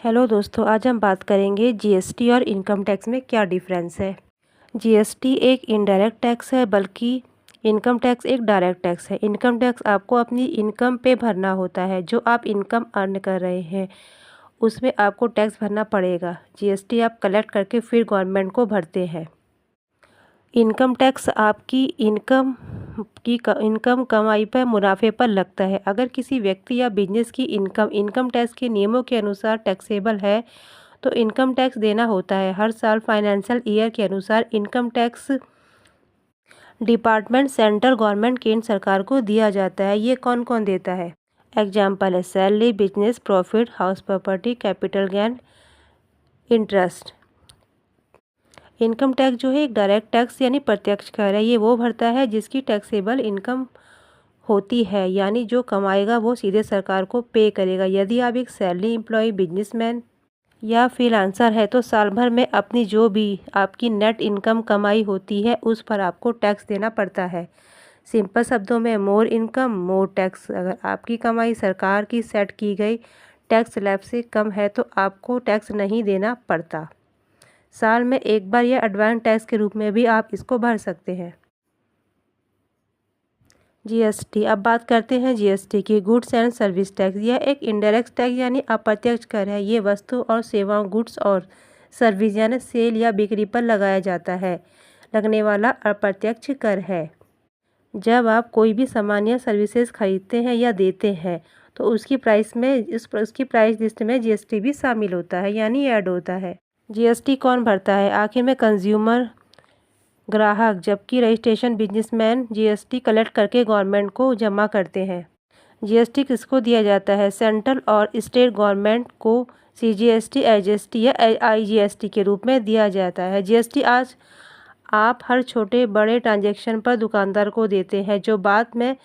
Hello दोस्तों, आज हम बात करेंगे जीएसटी और इनकम टैक्स में क्या डिफरेंस है। जीएसटी एक इनडायरेक्ट टैक्स है, बल्कि इनकम टैक्स एक डायरेक्ट टैक्स है। इनकम टैक्स आपको अपनी इनकम पे भरना होता है। जो आप इनकम अर्न कर रहे हैं उसमें आपको टैक्स भरना पड़ेगा। जीएसटी आप कलेक्ट करके फिर गवर्नमेंट को भरते हैं। इनकम टैक्स आपकी इनकम कमाई पर मुनाफे पर लगता है। अगर किसी व्यक्ति या बिजनेस की इनकम टैक्स के नियमों के अनुसार टैक्सेबल है तो इनकम टैक्स देना होता है। हर साल फाइनेंशियल ईयर के अनुसार income tax department central government केंद्र सरकार को दिया जाता है। ये कौन कौन देता है? एग्जाम्पल है salary, business profit, house property, capital gain, interest. Income tax जो है एक डायरेक्ट टैक्स यानी प्रत्यक्ष कर है। ये वो भरता है जिसकी टैक्सेबल इनकम होती है, यानी जो कमाएगा वो सीधे सरकार को पे करेगा। यदि आप एक सैलरी एम्प्लॉय, बिजनेसमैन या फ्रीलांसर है तो साल भर में अपनी जो भी आपकी नेट इनकम कमाई होती है उस पर आपको टैक्स देना पड़ता है। सिंपल शब्दों में मोर इनकम मोर टैक्स। अगर आपकी कमाई सरकार की सेट की गई टैक्स स्लैब से कम है तो आपको टैक्स नहीं देना पड़ता। साल में एक बार या एडवांस टैक्स के रूप में भी आप इसको भर सकते हैं। जीएसटी। अब बात करते हैं जीएसटी की। Goods and service tax. यह एक इनडायरेक्ट टैक्स यानी अप्रत्यक्ष कर है। ये वस्तु और सेवाओं, गुड्स और सर्विस यानी सेल या बिक्री पर लगाया जाता है लगने वाला अप्रत्यक्ष कर है। जब आप कोई भी सामान या सर्विसेज खरीदते हैं या देते हैं तो उसकी प्राइस लिस्ट में जीएसटी भी शामिल होता है, यानी ऐड होता है। जीएसटी कौन भरता है? आखिर में कंज्यूमर, ग्राहक, जबकि रजिस्ट्रेशन बिजनेसमैन जीएसटी कलेक्ट करके गवर्नमेंट को जमा करते हैं। जीएसटी किसको दिया जाता है? सेंट्रल और स्टेट गवर्नमेंट को सीजीएसटी, एसजीएसटी या आईजीएसटी के रूप में दिया जाता है। जीएसटी आज आप हर छोटे बड़े ट्रांजैक्शन पर दुकानदार को देते हैं, जो बाद में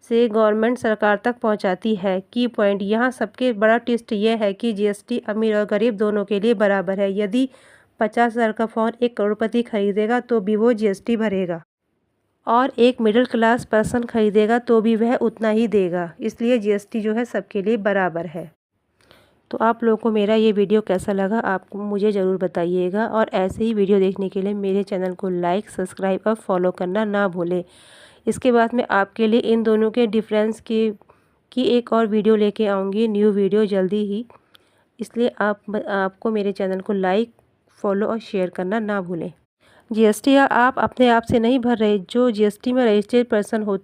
से गवर्नमेंट सरकार तक पहुंचाती है। की पॉइंट यहाँ सबके बड़ा ट्विस्ट ये है कि जीएसटी अमीर और गरीब दोनों के लिए बराबर है। यदि 50,000 का फ़ोन एक करोड़पति खरीदेगा तो भी वो जीएसटी भरेगा, और एक मिडिल क्लास पर्सन खरीदेगा तो भी वह उतना ही देगा। इसलिए जीएसटी जो है सबके लिए बराबर है। तो आप लोगों को मेरा ये वीडियो कैसा लगा आप मुझे ज़रूर बताइएगा, और ऐसे ही वीडियो देखने के लिए मेरे चैनल को लाइक, सब्सक्राइब और फॉलो करना ना भूलें। इसके बाद मैं आपके लिए इन दोनों के डिफरेंस की एक और वीडियो लेके आऊँगी, न्यू वीडियो जल्दी ही। इसलिए आपको मेरे चैनल को लाइक, फॉलो और शेयर करना ना भूलें। जीएसटी आप अपने आप से नहीं भर रहे। जो जीएसटी में रजिस्टर्ड पर्सन होता है